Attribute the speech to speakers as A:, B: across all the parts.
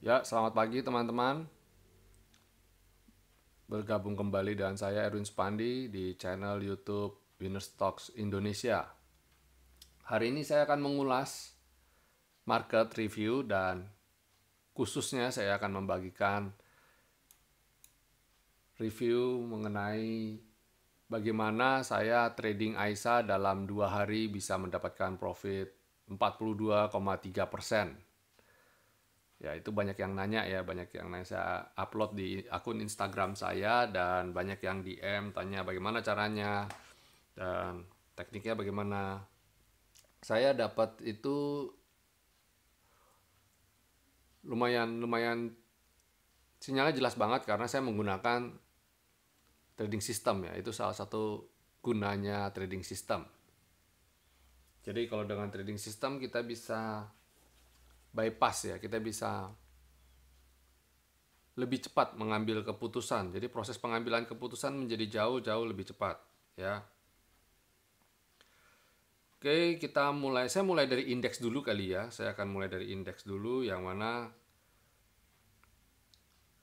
A: Ya, selamat pagi teman-teman. Bergabung kembali dengan saya Erwin Spandi di channel YouTube Winner Stocks Indonesia. Hari ini saya akan mengulas market review dan khususnya saya akan membagikan review mengenai bagaimana saya trading AISA dalam 2 hari bisa mendapatkan profit 42,3%. Ya, itu banyak yang nanya ya, banyak yang nanya. Saya upload di akun Instagram saya dan banyak yang DM tanya bagaimana caranya dan tekniknya bagaimana. Saya dapat itu lumayan lumayan sinyalnya jelas banget karena saya menggunakan trading system ya. Itu salah satu gunanya trading system. Jadi kalau dengan trading system kita bisa bypass ya, kita bisa lebih cepat mengambil keputusan. Jadi proses pengambilan keputusan menjadi jauh-jauh lebih cepat ya. Oke, saya mulai dari indeks dulu kali ya. Saya akan mulai dari indeks dulu yang mana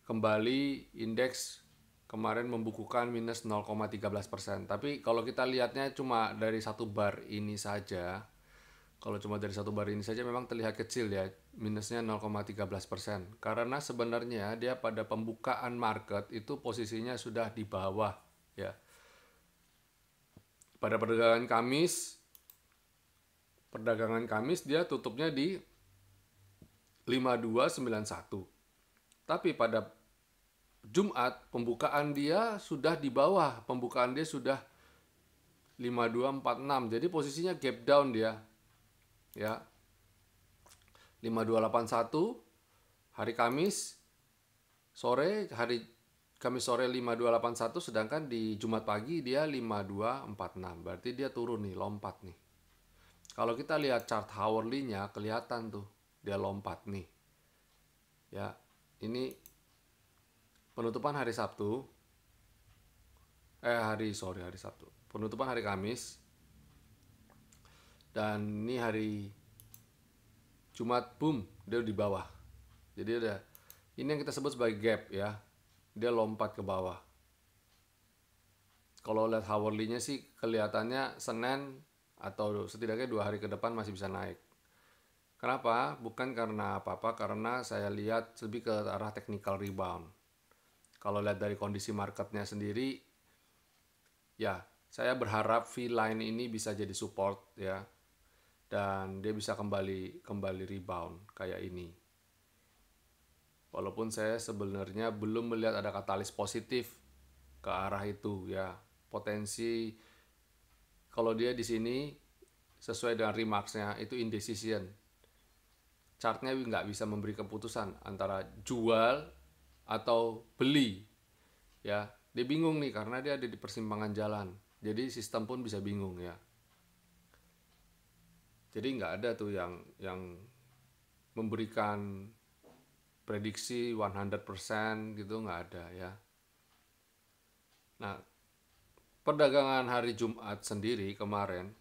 A: kembali indeks kemarin membukukan minus 0,13%. Tapi kalau kita lihatnya cuma dari satu bar ini saja, memang terlihat kecil ya, minusnya 0,13%. Karena sebenarnya dia pada pembukaan market itu posisinya sudah di bawah ya. Pada perdagangan Kamis dia tutupnya di 5291. Tapi pada Jumat pembukaan dia sudah di bawah, pembukaan dia sudah 5246. Jadi posisinya gap down dia. Ya. 5281 hari Kamis sore, hari Kamis sore 5281, sedangkan di Jumat pagi dia 5246. Berarti dia turun nih, lompat nih. Kalau kita lihat chart hourly-nya kelihatan tuh dia lompat nih. Ya. Ini penutupan hari Sabtu. Hari Sabtu. Penutupan hari Kamis. Dan ini hari Jumat, boom, dia di bawah. Jadi ini yang kita sebut sebagai gap ya. Dia lompat ke bawah. Kalau lihat hourly-nya sih kelihatannya Senin atau setidaknya 2 hari ke depan masih bisa naik. Kenapa? Bukan karena apa-apa, karena saya lihat lebih ke arah technical rebound. Kalau lihat dari kondisi marketnya sendiri, ya saya berharap V-line ini bisa jadi support ya, dan dia bisa kembali rebound kayak ini. Walaupun saya sebenarnya belum melihat ada katalis positif ke arah itu ya. Potensi kalau dia di sini sesuai dengan remarksnya itu indecision. Chartnya nggak bisa memberi keputusan antara jual atau beli ya. Dia bingung nih karena dia ada di persimpangan jalan. Jadi sistem pun bisa bingung ya. Jadi nggak ada tuh yang memberikan prediksi 100% gitu, nggak ada ya. Nah, perdagangan hari Jumat sendiri kemarin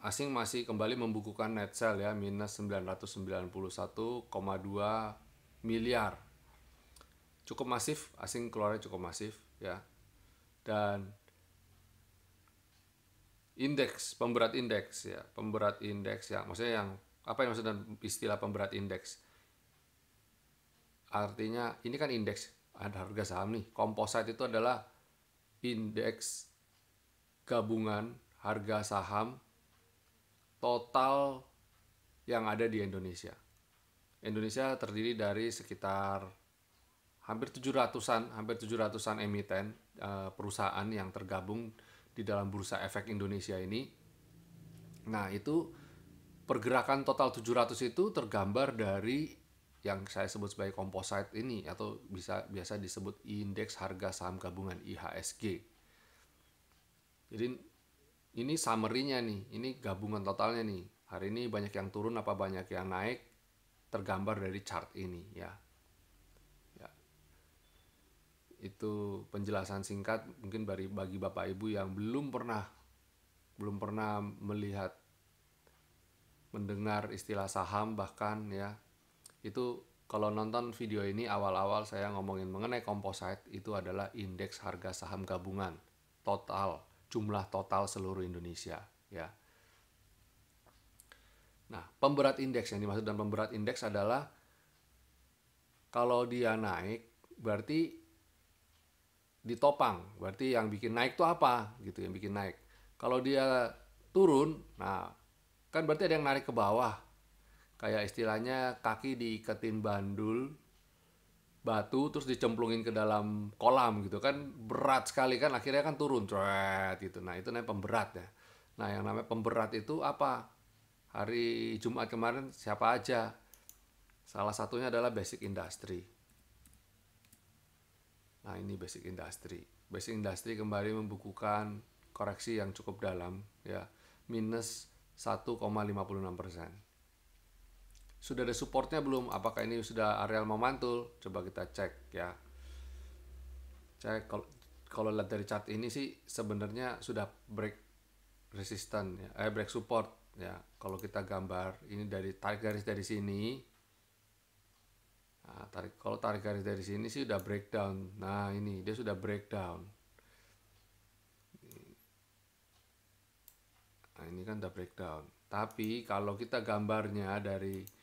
A: asing masih kembali membukukan net sell ya, minus 991,2 miliar. Cukup masif, asing keluarnya cukup masif ya. Dan pemberat indeks ya, maksudnya yang apa yang maksudnya istilah pemberat indeks? Artinya ini kan indeks, ada harga saham nih. Composite itu adalah indeks gabungan harga saham total yang ada di Indonesia. Indonesia terdiri dari sekitar hampir 700-an emiten perusahaan yang tergabung di dalam Bursa Efek Indonesia ini. Nah, itu pergerakan total 700 itu tergambar dari yang saya sebut sebagai composite ini, atau biasa disebut indeks harga saham gabungan IHSG. Jadi ini summary-nya nih, ini gabungan totalnya nih. Hari ini banyak yang turun apa banyak yang naik, tergambar dari chart ini ya. Ya. Itu penjelasan singkat mungkin bagi Bapak Ibu yang belum pernah mendengar istilah saham bahkan ya. Itu kalau nonton video ini awal-awal saya ngomongin mengenai composite, itu adalah indeks harga saham gabungan total, jumlah total seluruh Indonesia, ya. Nah, pemberat indeks yang dimaksud dan pemberat indeks adalah kalau dia naik berarti ditopang, berarti yang bikin naik itu apa gitu, yang bikin naik. Kalau dia turun, nah kan berarti ada yang narik ke bawah. Kayak istilahnya kaki diiketin bandul batu terus dicemplungin ke dalam kolam gitu kan, berat sekali kan, akhirnya kan turun gitu. Nah, itu namanya pemberat ya. Nah, yang namanya pemberat itu apa? Hari Jumat kemarin siapa aja? Salah satunya adalah Basic Industry. Nah, ini Basic Industry. Basic Industry kembali membukukan koreksi yang cukup dalam ya, minus 1,56%. Sudah ada supportnya belum? Apakah ini sudah areal memantul? Coba kita cek ya. Cek kalau lihat dari chart ini sih sebenarnya sudah break resisten ya, break support ya. Kalau kita gambar ini dari tarik garis dari sini. Nah, kalau tarik garis dari sini sih udah breakdown. Nah, ini dia sudah breakdown. Nah, ini kan udah breakdown. Tapi kalau kita gambarnya dari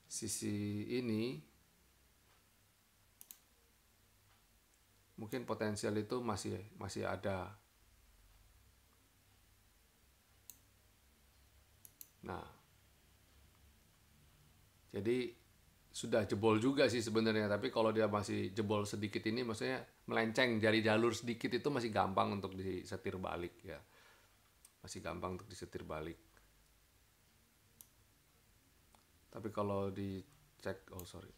A: sisi ini, mungkin potensial itu masih ada. Nah, jadi sudah jebol juga sih sebenarnya, tapi kalau dia masih jebol sedikit ini, maksudnya melenceng dari jalur sedikit, itu masih gampang untuk disetir balik ya, masih gampang untuk disetir balik. Tapi kalau dicek, oh sorry,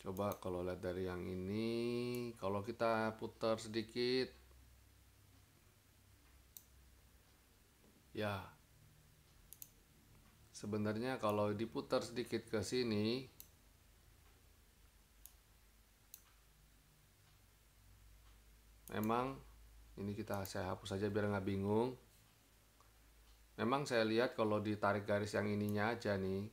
A: coba kalau lihat dari yang ini, kalau kita putar sedikit, ya sebenarnya kalau diputar sedikit ke sini, memang ini saya hapus saja biar nggak bingung. Memang saya lihat kalau ditarik garis yang ininya aja nih,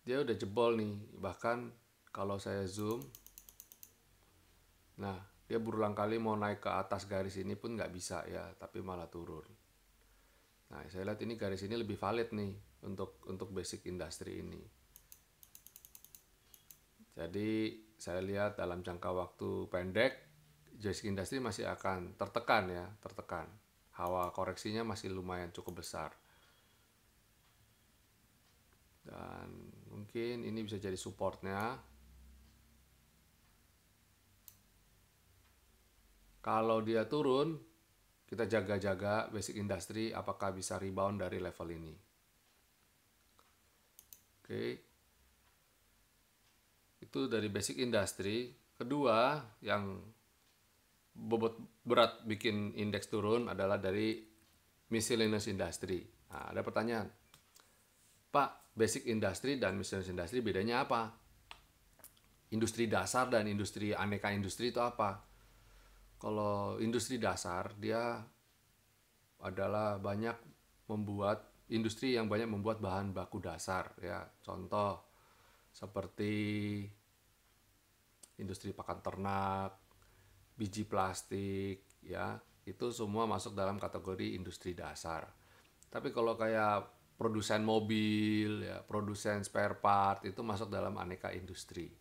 A: dia udah jebol nih. Bahkan kalau saya zoom, nah dia berulang kali mau naik ke atas garis ini pun nggak bisa ya, tapi malah turun. Nah, saya lihat ini garis ini lebih valid nih untuk Basic Industry ini. Jadi saya lihat dalam jangka waktu pendek, Basic Industry masih akan tertekan ya, tertekan. Hawa koreksinya masih lumayan cukup besar. Dan mungkin ini bisa jadi supportnya. Kalau dia turun, kita jaga-jaga Basic Industry apakah bisa rebound dari level ini. Oke. Itu dari Basic Industry. Kedua, yang bobot berat bikin indeks turun adalah dari Miscellaneous Industry. Nah, ada pertanyaan, Pak, Basic Industry dan Miscellaneous Industry bedanya apa? Industri dasar dan industri aneka industri itu apa? Kalau industri dasar, dia adalah industri yang banyak membuat bahan baku dasar ya. Contoh seperti industri pakan ternak, biji plastik ya, itu semua masuk dalam kategori industri dasar. Tapi kalau kayak produsen mobil ya, produsen spare part, itu masuk dalam aneka industri.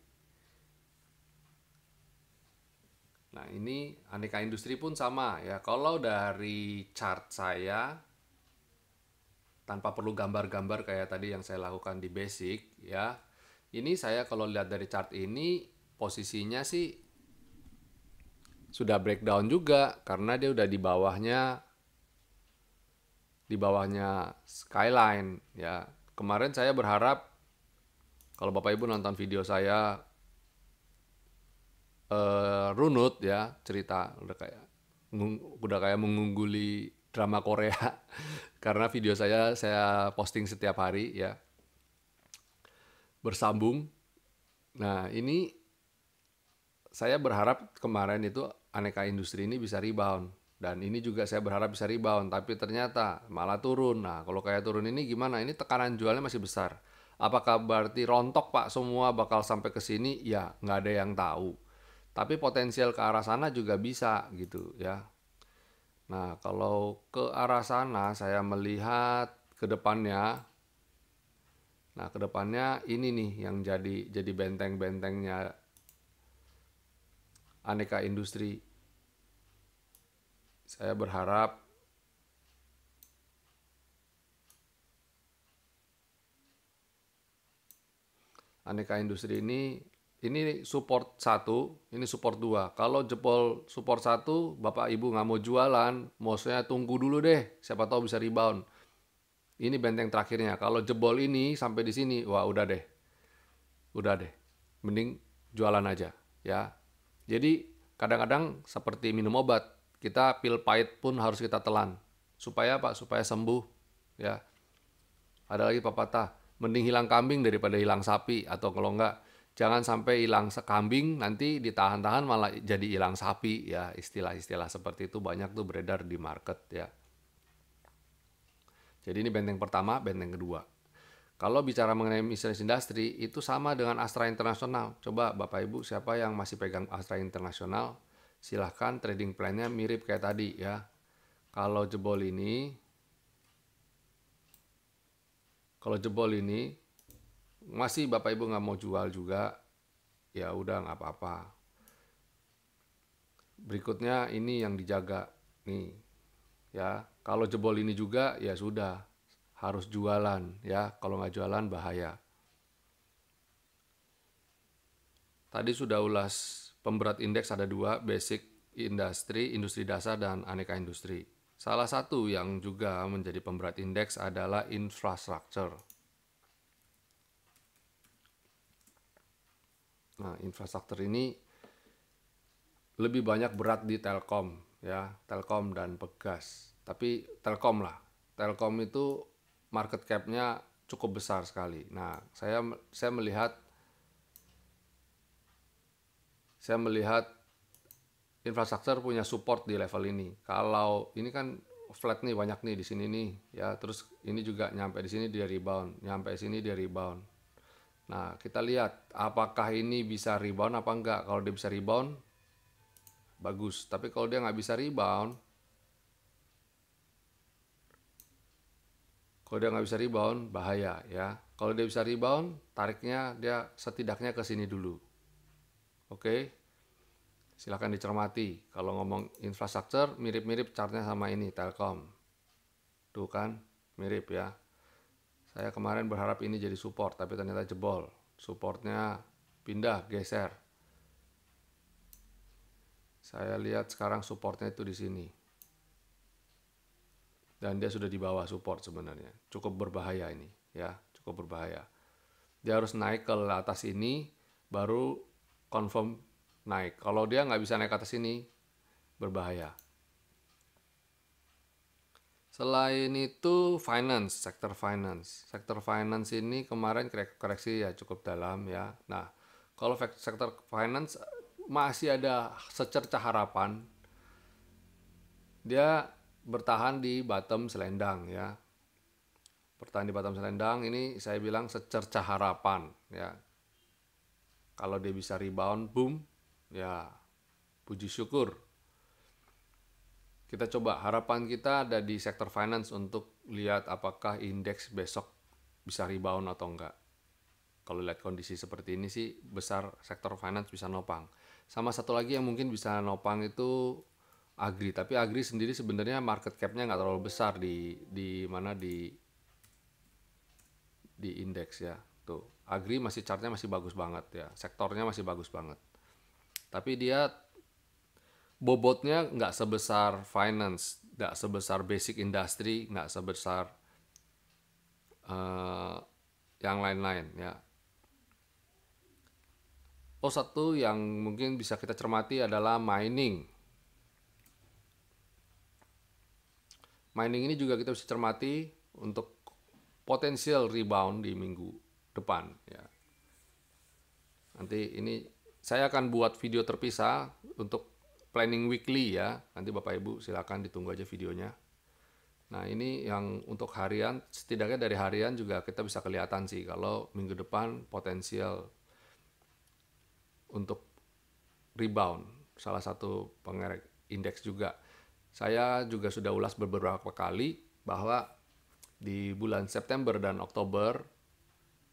A: Nah, ini aneka industri pun sama ya. Kalau dari chart saya, tanpa perlu gambar-gambar kayak tadi yang saya lakukan di basic ya, ini saya kalau lihat dari chart ini posisinya sih sudah breakdown juga, karena dia udah di bawahnya skyline ya. Kemarin saya berharap kalau Bapak Ibu nonton video saya runut ya, cerita udah kayak mengungguli drama Korea karena video saya posting setiap hari ya, bersambung. Nah, ini saya berharap kemarin itu aneka industri ini bisa rebound. Dan ini juga saya berharap bisa rebound, tapi ternyata malah turun. Nah, kalau kayak turun ini gimana? Ini tekanan jualnya masih besar. Apakah berarti rontok Pak semua bakal sampai ke sini? Ya, nggak ada yang tahu. Tapi potensial ke arah sana juga bisa gitu ya. Nah, kalau ke arah sana saya melihat ke depannya. Nah, ke depannya ini nih yang jadi benteng-bentengnya aneka industri. Saya berharap aneka industri ini support 1, ini support 2. Kalau jebol support 1, Bapak Ibu nggak mau jualan, maksudnya tunggu dulu deh, siapa tahu bisa rebound. Ini benteng terakhirnya. Kalau jebol ini sampai di sini, wah udah deh, mending jualan aja ya. Jadi kadang-kadang seperti minum obat, kita pil pahit pun harus kita telan supaya apa? Supaya sembuh ya. Ada lagi pepatah, mending hilang kambing daripada hilang sapi, atau kalau enggak jangan sampai hilang kambing nanti ditahan-tahan malah jadi hilang sapi ya. Istilah-istilah seperti itu banyak tuh beredar di market ya. Jadi ini benteng pertama, benteng kedua. Kalau bicara mengenai miscellaneous industry, itu sama dengan Astra International. Coba Bapak Ibu siapa yang masih pegang Astra International, silahkan trading plan-nya mirip kayak tadi ya. Kalau jebol ini, masih Bapak Ibu nggak mau jual juga, ya udah nggak apa-apa. Berikutnya ini yang dijaga nih ya. Kalau jebol ini juga ya sudah harus jualan ya. Kalau nggak jualan bahaya. Tadi sudah ulas pemberat indeks ada 2, basic industri, industri dasar, dan aneka industri. Salah satu yang juga menjadi pemberat indeks adalah infrastruktur. Nah, infrastruktur ini lebih banyak berat di Telkom ya, Telkom dan Pegas. Tapi Telkom lah. Telkom itu market cap-nya cukup besar sekali. Nah, saya melihat infrastruktur punya support di level ini. Kalau ini kan flat nih, banyak nih di sini nih ya, terus ini juga nyampe di sini dia rebound, nyampe sini dia rebound. Nah, kita lihat apakah ini bisa rebound apa enggak. Kalau dia bisa rebound, bagus. Tapi kalau dia nggak bisa rebound, bahaya ya. Kalau dia bisa rebound, tariknya dia setidaknya ke sini dulu. Oke, silakan dicermati. Kalau ngomong infrastruktur, mirip-mirip chartnya sama ini, Telkom. Tuh kan, mirip ya. Saya kemarin berharap ini jadi support, tapi ternyata jebol. Supportnya pindah, geser. Saya lihat sekarang supportnya itu di sini. Dan dia sudah di bawah support sebenarnya. Cukup berbahaya ini, ya, cukup berbahaya. Dia harus naik ke atas ini, baru confirm naik. Kalau dia nggak bisa naik ke atas ini, berbahaya. Selain itu, sektor finance. Sektor finance ini kemarin koreksi ya cukup dalam ya. Nah, kalau sektor finance masih ada secercah harapan. Dia bertahan di bottom selendang ya. Bertahan di bottom selendang ini saya bilang secercah harapan ya. Kalau dia bisa rebound, boom, ya puji syukur. Kita coba, harapan kita ada di sektor finance untuk lihat apakah indeks besok bisa rebound atau enggak. Kalau lihat kondisi seperti ini sih besar sektor finance bisa nopang. Sama satu lagi yang mungkin bisa nopang itu Agri, tapi Agri sendiri sebenarnya market cap-nya nggak terlalu besar di indeks ya. Tuh, Agri masih chartnya masih bagus banget ya, sektornya masih bagus banget. Tapi dia bobotnya nggak sebesar finance, nggak sebesar basic industry, nggak sebesar yang lain-lain ya. Oh, satu yang mungkin bisa kita cermati adalah mining. Mining ini juga kita bisa cermati untuk potensial rebound di minggu depan ya. Nanti ini saya akan buat video terpisah untuk planning weekly ya. Nanti Bapak Ibu silakan ditunggu aja videonya. Nah, ini yang untuk harian, setidaknya dari harian juga kita bisa kelihatan sih kalau minggu depan potensial untuk rebound, salah satu pengerek indeks juga. Saya juga sudah ulas beberapa kali bahwa di bulan September dan Oktober,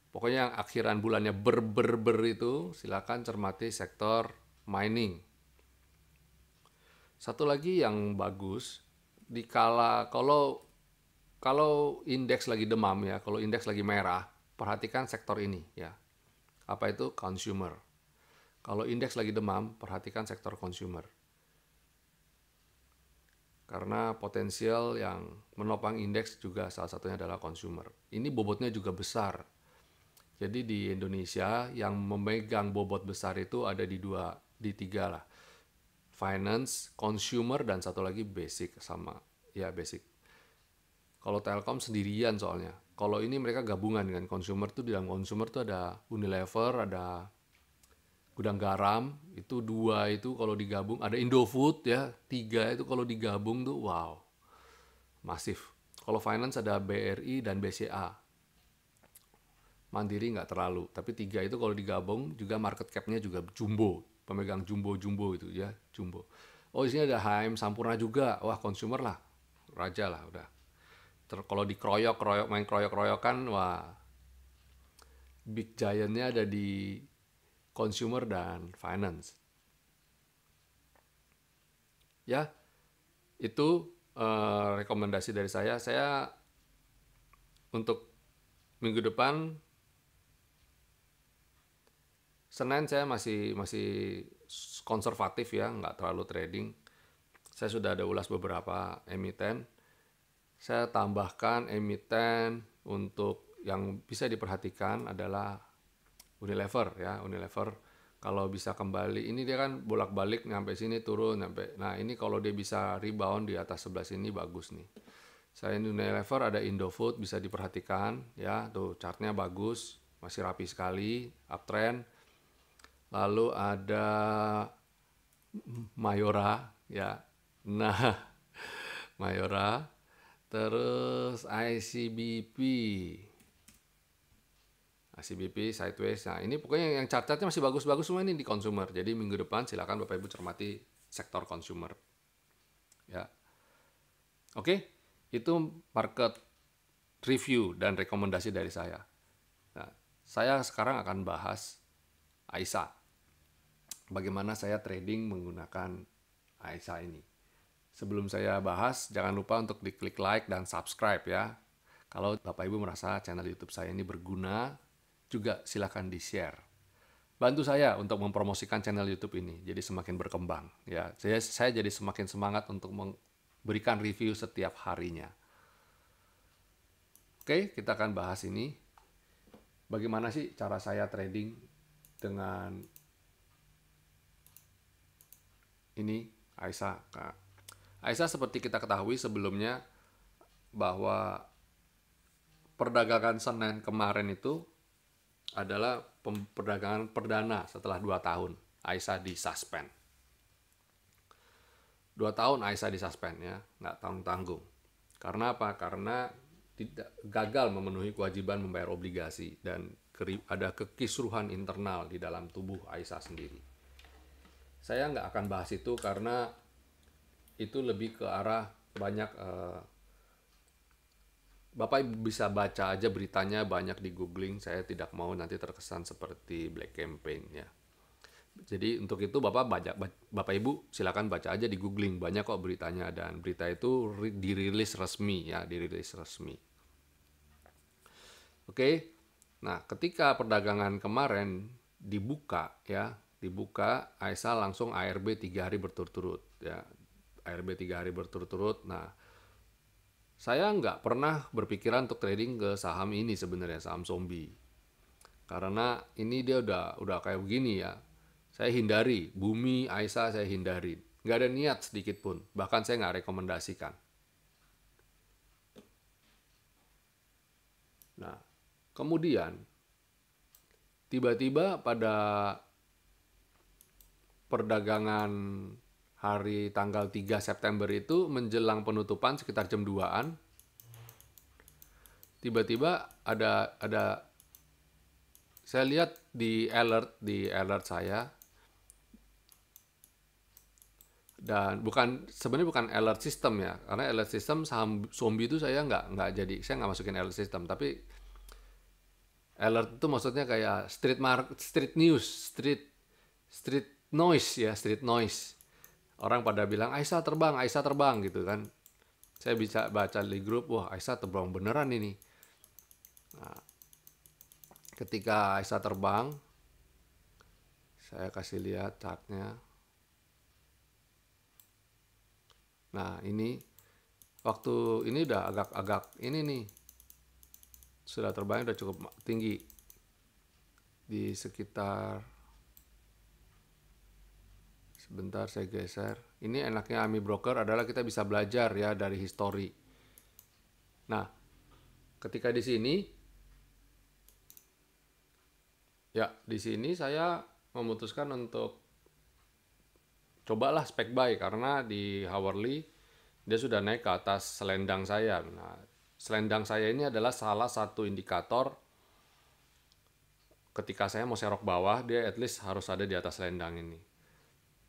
A: pokoknya yang akhiran bulannya ber itu, silakan cermati sektor mining. Satu lagi yang bagus, kalau indeks lagi demam ya, kalau indeks lagi merah, perhatikan sektor ini ya. Apa itu? Consumer. Kalau indeks lagi demam, perhatikan sektor consumer. Karena potensial yang menopang indeks juga salah satunya adalah consumer. Ini bobotnya juga besar. Jadi di Indonesia yang memegang bobot besar itu ada di tiga lah. Finance, consumer, dan satu lagi basic sama. Ya, basic. Kalau Telkom sendirian soalnya. Kalau ini mereka gabungan dengan consumer tuh, di dalam consumer tuh ada Unilever, ada Gudang Garam, itu dua itu kalau digabung, ada Indofood ya, tiga itu kalau digabung tuh wow, masif. Kalau finance ada BRI dan BCA. Mandiri nggak terlalu, tapi tiga itu kalau digabung juga market cap-nya juga jumbo, pemegang jumbo itu ya, jumbo. Oh, di sini ada HM Sampurna juga, wah consumer lah, raja lah udah. Kalau dikeroyok, main keroyok-keroyokan, wah big giant-nya ada di consumer dan finance. Ya, itu rekomendasi dari saya. Saya untuk minggu depan Senin saya masih konservatif ya, nggak terlalu trading. Saya sudah ada ulas beberapa emiten. Saya tambahkan emiten untuk yang bisa diperhatikan adalah Unilever ya, Unilever kalau bisa kembali, ini dia kan bolak-balik nyampe sini turun nyampe. Nah, ini kalau dia bisa rebound di atas 11 ini bagus nih. Selain Unilever ada Indofood bisa diperhatikan ya, tuh chartnya bagus, masih rapi sekali, uptrend. Lalu ada Mayora ya. Nah, Mayora, terus ICBP sideways. Nah, ini pokoknya yang chart-chartnya masih bagus-bagus semua ini di consumer. Jadi minggu depan silakan Bapak Ibu cermati sektor consumer. Ya. Oke, itu market review dan rekomendasi dari saya. Nah, saya sekarang akan bahas AISA. Bagaimana saya trading menggunakan AISA ini. Sebelum saya bahas, jangan lupa untuk diklik like dan subscribe ya. Kalau Bapak Ibu merasa channel YouTube saya ini berguna, juga silakan di-share. Bantu saya untuk mempromosikan channel YouTube ini, jadi semakin berkembang. Ya, saya jadi semakin semangat untuk memberikan review setiap harinya. Oke, kita akan bahas ini. Bagaimana sih cara saya trading dengan ini AISA? AISA seperti kita ketahui sebelumnya bahwa perdagangan Senin kemarin itu adalah perdagangan perdana setelah 2 tahun AISA disuspend. 2 tahun AISA disuspend ya, nggak tanggung-tanggung. Karena apa? Karena tidak gagal memenuhi kewajiban membayar obligasi dan ada kekisruhan internal di dalam tubuh AISA sendiri. Saya nggak akan bahas itu karena itu lebih ke arah banyak Bapak bisa baca aja beritanya, banyak di googling. Saya tidak mau nanti terkesan seperti black campaign ya. Jadi untuk itu Bapak Ibu silakan baca aja di googling, banyak kok beritanya, dan berita itu dirilis resmi ya, dirilis resmi. Oke. Nah, ketika perdagangan kemarin dibuka AISA langsung ARB 3 hari berturut-turut ya. ARB 3 hari berturut-turut. Nah, saya nggak pernah berpikiran untuk trading ke saham ini sebenarnya, saham zombie. Karena ini dia udah kayak begini ya. Saya hindari, Bumi, AISA saya hindari. Nggak ada niat sedikit pun. Bahkan saya nggak rekomendasikan. Nah, kemudian tiba-tiba pada perdagangan hari tanggal 3 September itu menjelang penutupan sekitar jam 2-an, tiba-tiba ada saya lihat di alert saya, dan sebenarnya bukan alert system ya, karena alert system saham zombie itu saya nggak masukin alert system, tapi alert itu maksudnya kayak street news, street noise ya, street noise. Orang pada bilang Aisyah terbang gitu kan. Saya bisa baca di grup, wah Aisyah terbang beneran ini. Nah, ketika Aisyah terbang, saya kasih lihat chartnya. Nah ini waktu ini udah agak ini nih, sudah terbangnya udah cukup tinggi di sekitar, sebentar saya geser. Ini enaknya AMI Broker adalah kita bisa belajar ya dari histori. Nah, ketika di sini saya memutuskan untuk cobalah spek buy karena di hourly dia sudah naik ke atas selendang saya. Nah, selendang saya ini adalah salah satu indikator ketika saya mau serok bawah, dia at least harus ada di atas selendang ini.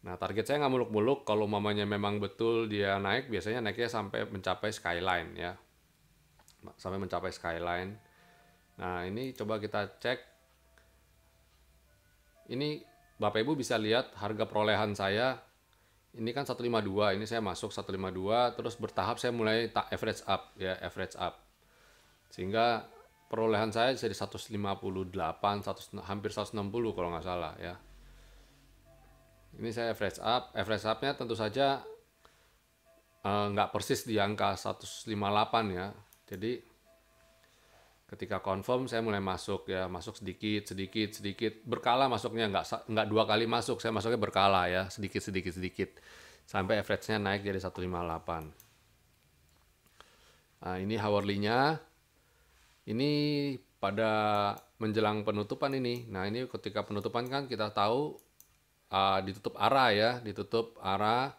A: Nah, target saya nggak muluk-muluk. Kalau mamanya memang betul dia naik, biasanya naiknya sampai mencapai skyline ya. Sampai mencapai skyline. Nah, ini coba kita cek. Ini Bapak Ibu bisa lihat harga perolehan saya. Ini kan 152, ini saya masuk 152, terus bertahap saya mulai average up ya, average up. Sehingga perolehan saya jadi 158, hampir 160 kalau nggak salah ya. Ini saya average up, average up-nya tentu saja nggak persis di angka 158 ya. Jadi ketika confirm saya mulai masuk ya, masuk sedikit, berkala masuknya, nggak 2 kali masuk, saya masuknya berkala ya, sedikit, sampai average-nya naik jadi 158. Nah ini hourly-nya, ini pada menjelang penutupan ini. Nah ini ketika penutupan kan kita tahu ditutup arah ya, ditutup arah.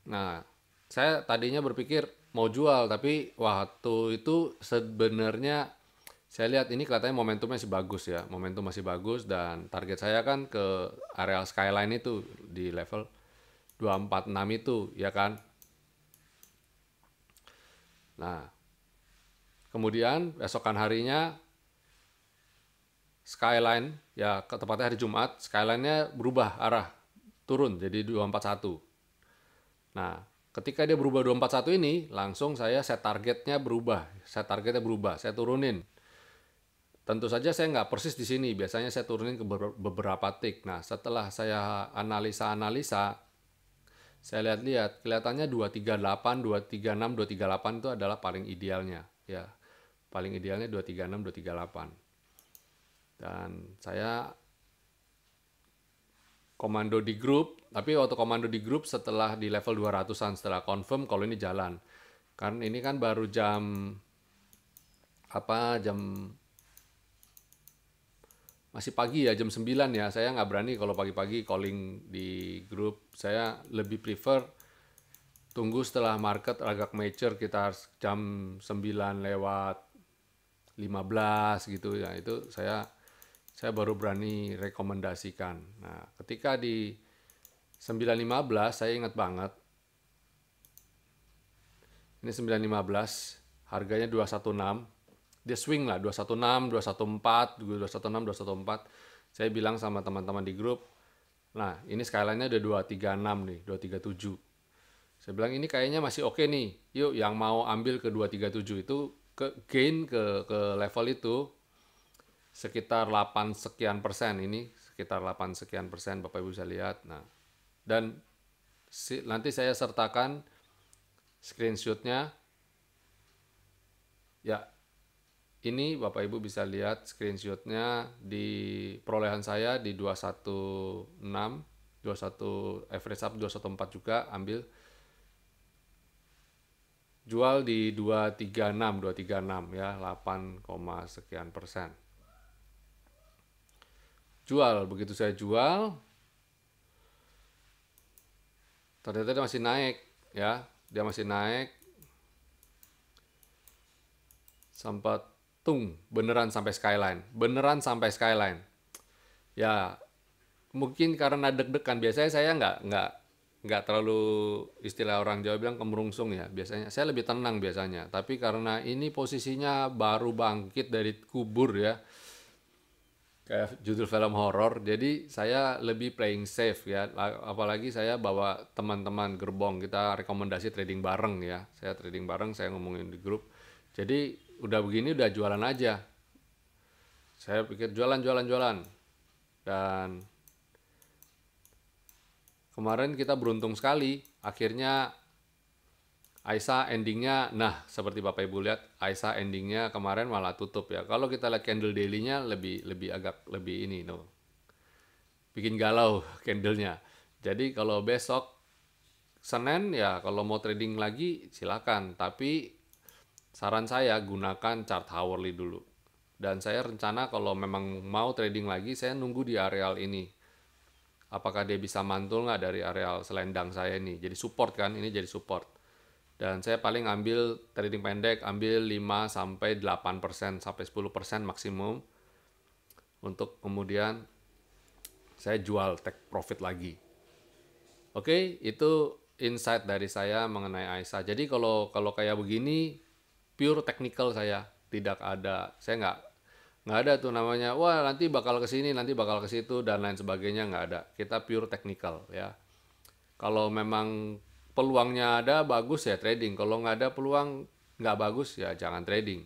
A: Nah saya tadinya berpikir mau jual, tapi waktu itu sebenarnya saya lihat ini kelihatannya momentumnya masih bagus ya, momentum masih bagus, dan target saya kan ke area skyline itu di level 246 itu ya kan. Nah kemudian besokan harinya skyline ya, tepatnya hari Jumat, skyline-nya berubah arah turun jadi 241. Nah ketika dia berubah 241 ini, langsung saya set targetnya berubah, saya turunin. Tentu saja saya nggak persis di sini, biasanya saya turunin ke beberapa tick. Nah setelah saya analisa, saya lihat-lihat, kelihatannya 238, 236, 238 itu adalah paling idealnya ya. Paling idealnya 236, 238. Dan saya komando di grup, tapi waktu komando di grup setelah di level 200-an, setelah confirm kalau ini jalan. Kan ini kan baru jam masih pagi ya, jam 9 ya. Saya nggak berani kalau pagi-pagi calling di grup. Saya lebih prefer tunggu setelah market agak mature, kita jam 9 lewat 15 gitu ya. Itu saya baru berani rekomendasikan. Nah, ketika di 9.15 saya ingat banget. Ini 9.15, harganya 216. Dia swing lah, 216, 214, 216, 214. Saya bilang sama teman-teman di grup, nah ini skyline-nya udah 236 nih, 237. Saya bilang ini kayaknya masih oke nih. Yuk yang mau ambil ke 237 itu gain ke level itu sekitar 8 sekian persen, ini sekitar 8 sekian persen, Bapak Ibu bisa lihat. Nah, dan nanti saya sertakan screenshotnya ya. Ini Bapak Ibu bisa lihat screenshotnya di perolehan saya di 216, 21 average up 214 juga, ambil jual di 236 ya, 8, sekian persen. Jual, begitu saya jual Ternyata dia masih naik ya, dia masih naik, sempat beneran sampai skyline, ya. Mungkin karena deg-degan, biasanya saya nggak terlalu, istilah orang Jawa bilang kemerungsung ya, biasanya saya lebih tenang biasanya, tapi karena ini posisinya baru bangkit dari kubur ya, kayak judul film horor, jadi saya lebih playing safe ya. Apalagi saya bawa teman-teman gerbong, kita rekomendasi trading bareng ya, saya trading bareng, saya ngomongin di grup, jadi udah begini udah jualan aja, saya pikir jualan jualan jualan. Dan kemarin kita beruntung sekali, akhirnya Aisa endingnya, nah seperti Bapak Ibu lihat, Aisa endingnya kemarin malah tutup ya. Kalau kita lihat candle daily-nya lebih lebih agak lebih ini, no, bikin galau candlenya. Jadi kalau besok Senin ya, kalau mau trading lagi silakan, tapi saran saya gunakan chart hourly dulu. Dan saya rencana kalau memang mau trading lagi, saya nunggu di areal ini. Apakah dia bisa mantul nggak dari areal selendang saya ini? Jadi support kan, ini jadi support. Dan saya paling ambil trading pendek, ambil 5 sampai 8% sampai 10% maksimum, untuk kemudian saya jual take profit lagi. Oke, itu insight dari saya mengenai Aisa. Jadi kalau kalau kayak begini pure technical, saya tidak ada, saya nggak ada tuh namanya wah nanti bakal ke sini, nanti bakal ke situ dan lain sebagainya, nggak ada. Kita pure technical ya. Kalau memang peluangnya ada, bagus ya trading. Kalau nggak ada peluang, nggak bagus ya jangan trading.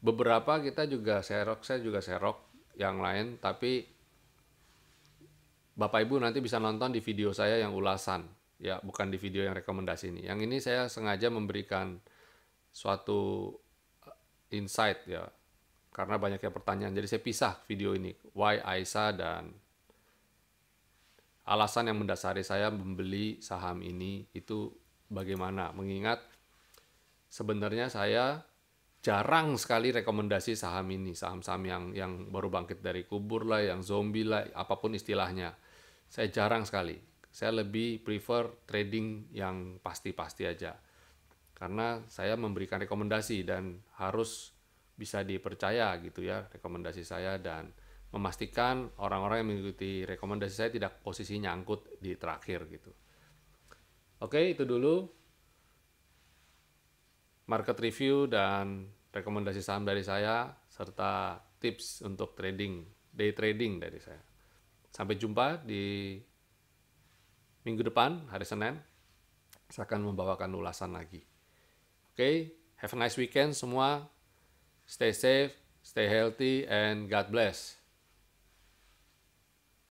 A: Beberapa kita juga serok, saya juga serok yang lain, tapi Bapak Ibu nanti bisa nonton di video saya yang ulasan, ya bukan di video yang rekomendasi ini. Yang ini saya sengaja memberikan suatu insight ya, karena banyak yang pertanyaan. Jadi saya pisah video ini, why Aisa dan alasan yang mendasari saya membeli saham ini itu bagaimana. Mengingat sebenarnya saya jarang sekali rekomendasi saham ini, saham-saham yang baru bangkit dari kubur lah, yang zombie lah, apapun istilahnya. Saya jarang sekali. Saya lebih prefer trading yang pasti-pasti aja. Karena saya memberikan rekomendasi dan harus bisa dipercaya gitu ya rekomendasi saya, dan memastikan orang-orang yang mengikuti rekomendasi saya tidak posisi nyangkut di terakhir gitu. Oke, itu dulu market review dan rekomendasi saham dari saya, serta tips untuk trading, day trading dari saya. Sampai jumpa di minggu depan, hari Senin. Saya akan membawakan ulasan lagi. Oke, have a nice weekend semua. Stay safe, stay healthy, and God bless.